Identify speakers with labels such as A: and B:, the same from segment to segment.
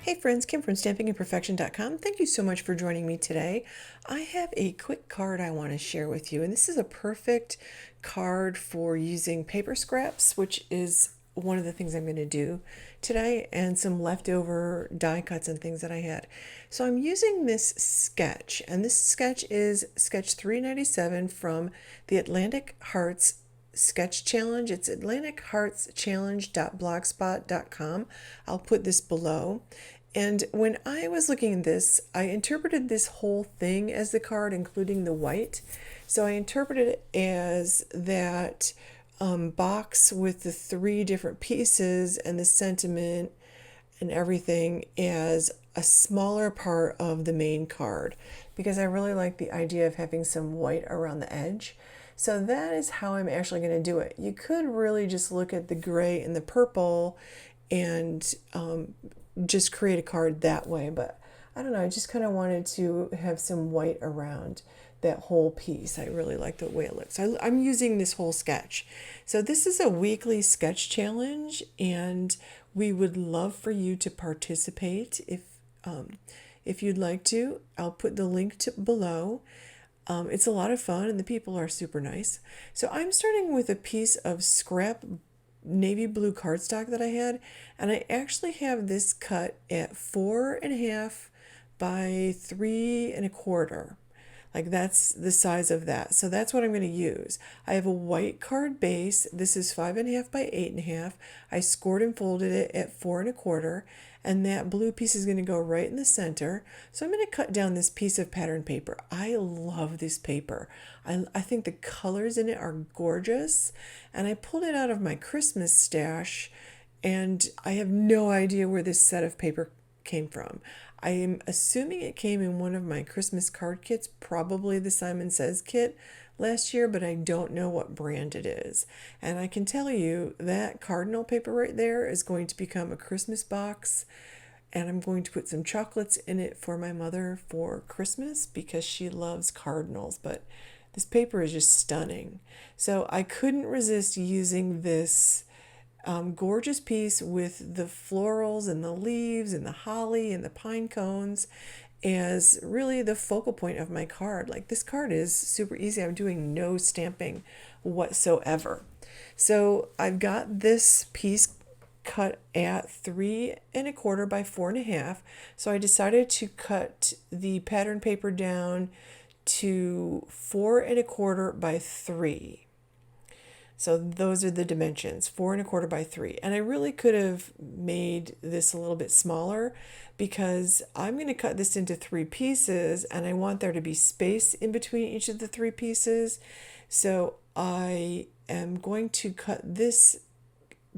A: Hey friends, Kim from stampingandperfection.com. Thank you so much for joining me today. I have a quick card I want to share with you, and this is a perfect card for using paper scraps, which is one of the things I'm going to do today, and some leftover die cuts and things that I had. So I'm using this sketch, and this sketch is sketch 397 from the Atlantic Hearts Sketch Challenge. It's atlanticheartschallenge.blogspot.com. I'll put this below. And when I was looking at this, I interpreted this whole thing as the card, including the white. So I interpreted it as that box with the three different pieces and the sentiment and everything as a smaller part of the main card, because I really like the idea of having some white around the edge. So that is how I'm actually going to do it. You could really just look at the gray and the purple and just create a card that way, but I don't know, I just kind of wanted to have some white around that whole piece. I really like the way it looks. I'm using this whole sketch. So this is a weekly sketch challenge, and we would love for you to participate if you'd like to. I'll put the link below. It's a lot of fun, and the people are super nice. So I'm starting with a piece of scrap navy blue cardstock that I had, and I actually have this cut at 4.5 by 3.25. Like, that's the size of that. So that's what I'm going to use. I have a white card base. This is 5.5 by 8.5. I scored and folded it at 4.25, and that blue piece is going to go right in the center. So I'm going to cut down this piece of pattern paper. I love this paper. I think the colors in it are gorgeous, and I pulled it out of my Christmas stash, and I have no idea where this set of paper came from. I am assuming it came in one of my Christmas card kits, probably the Simon Says kit last year, but I don't know what brand it is. And I can tell you that cardinal paper right there is going to become a Christmas box, and I'm going to put some chocolates in it for my mother for Christmas because she loves cardinals, but this paper is just stunning. So I couldn't resist using this gorgeous piece with the florals and the leaves and the holly and the pine cones as really the focal point of my card. Like, this card is super easy. I'm doing no stamping whatsoever. So I've got this piece cut at 3.25 by 4.5. So I decided to cut the pattern paper down to 4.25 by 3. So those are the dimensions, 4.25 by 3. And I really could have made this a little bit smaller because I'm going to cut this into 3 pieces, and I want there to be space in between each of the 3 pieces. So I am going to cut this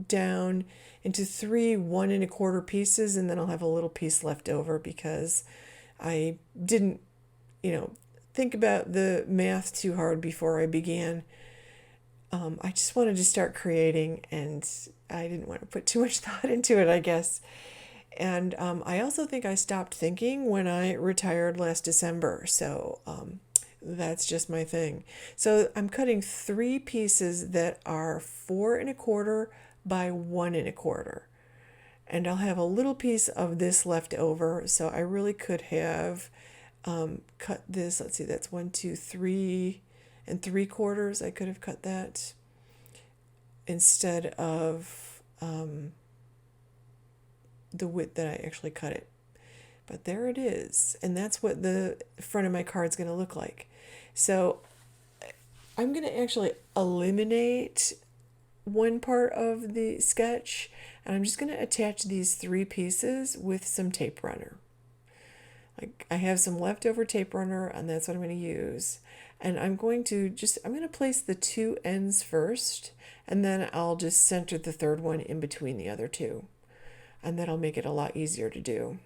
A: down into 3 1.25 pieces, and then I'll have a little piece left over because I didn't, think about the math too hard before I began. I just wanted to start creating, and I didn't want to put too much thought into it, I guess. And I also think I stopped thinking when I retired last December. So that's just my thing. So I'm cutting 3 pieces that are 4.25 by 1.25. And I'll have a little piece of this left over. So I really could have cut this. Let's see, that's 1, 2, 3.75. I could have cut that instead of the width that I actually cut it. But there it is. And that's what the front of my card is going to look like. So I'm going to actually eliminate one part of the sketch, and I'm just going to attach these 3 pieces with some tape runner. Like, I have some leftover tape runner, and that's what I'm going to use. And I'm going to place the 2 ends first, and then I'll just center the 3rd one in between the other 2. And that'll make it a lot easier to do.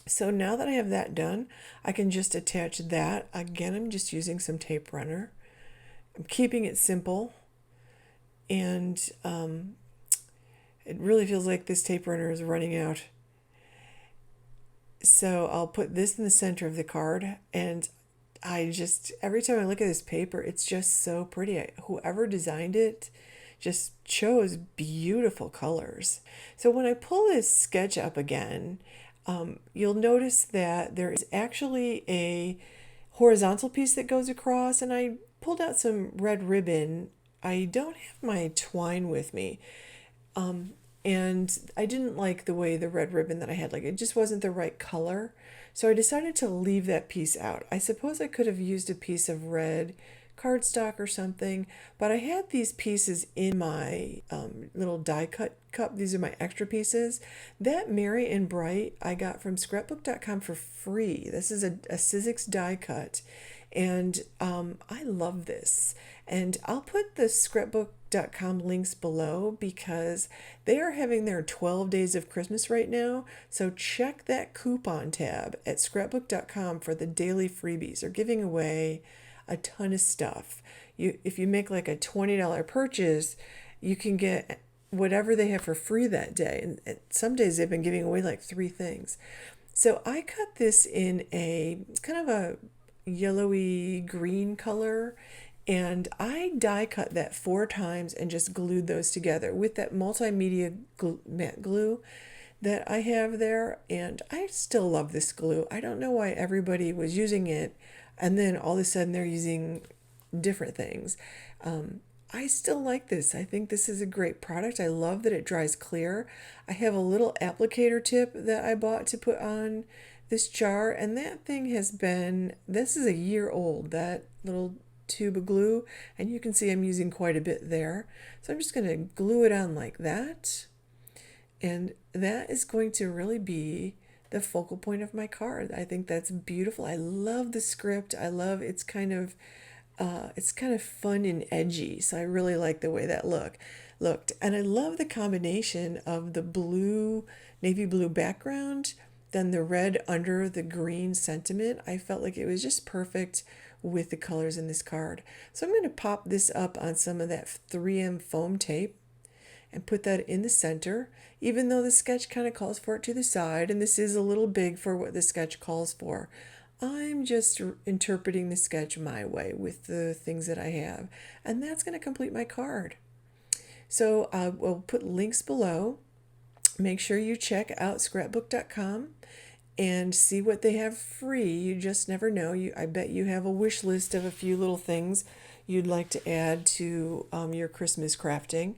A: So now that I have that done, I can just attach that. Again, I'm just using some tape runner. I'm keeping it simple. And it really feels like this tape runner is running out. So I'll put this in the center of the card, and every time I look at this paper, it's just so pretty. Whoever designed it just chose beautiful colors. So when I pull this sketch up again, You'll notice that there is actually a horizontal piece that goes across, and I pulled out some red ribbon. I don't have my twine with me. And I didn't like the way the red ribbon that I had, like it just wasn't the right color. So I decided to leave that piece out. I suppose I could have used a piece of red cardstock or something, but I had these pieces in my little die cut cup. These are my extra pieces. That Merry and Bright I got from scrapbook.com for free. This is a Sizzix die cut, and I love this. And I'll put the scrapbook.com links below because they are having their 12 days of Christmas right now. So check that coupon tab at scrapbook.com for the daily freebies. They're giving away a ton of stuff. If you make like a $20 purchase, you can get whatever they have for free that day. And some days they've been giving away like 3 things. So I cut this in a kind of a yellowy green color, and I die cut that 4 times and just glued those together with that multimedia matte glue that I have there. And I still love this glue. I don't know why everybody was using it and then all of a sudden they're using different things. I still like this. I think this is a great product. I love that it dries clear. I have a little applicator tip that I bought to put on this jar, and that thing has been, this is a year old, that little tube of glue, and you can see I'm using quite a bit there. So I'm just going to glue it on like that, and that is going to really be the focal point of my card. I think that's beautiful. I love the script. I love it's kind of fun and edgy, so I really like the way that looked. And I love the combination of the blue, navy blue background, then the red under the green sentiment. I felt like it was just perfect with the colors in this card. So I'm going to pop this up on some of that 3M foam tape and put that in the center, even though the sketch kind of calls for it to the side, and this is a little big for what the sketch calls for. I'm just interpreting the sketch my way with the things that I have, and that's going to complete my card. So we'll put links below. Make sure you check out scrapbook.com and see what they have free. You just never know. I bet you have a wish list of a few little things you'd like to add to your Christmas crafting.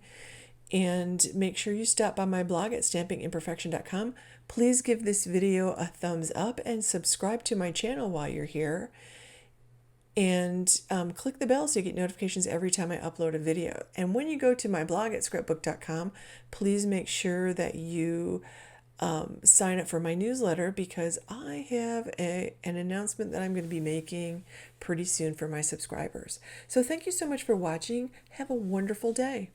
A: And make sure you stop by my blog at stampingimperfection.com. Please give this video a thumbs up and subscribe to my channel while you're here. And click the bell so you get notifications every time I upload a video. And when you go to my blog at scrapbook.com, please make sure that you sign up for my newsletter, because I have an announcement that I'm going to be making pretty soon for my subscribers. So thank you so much for watching. Have a wonderful day.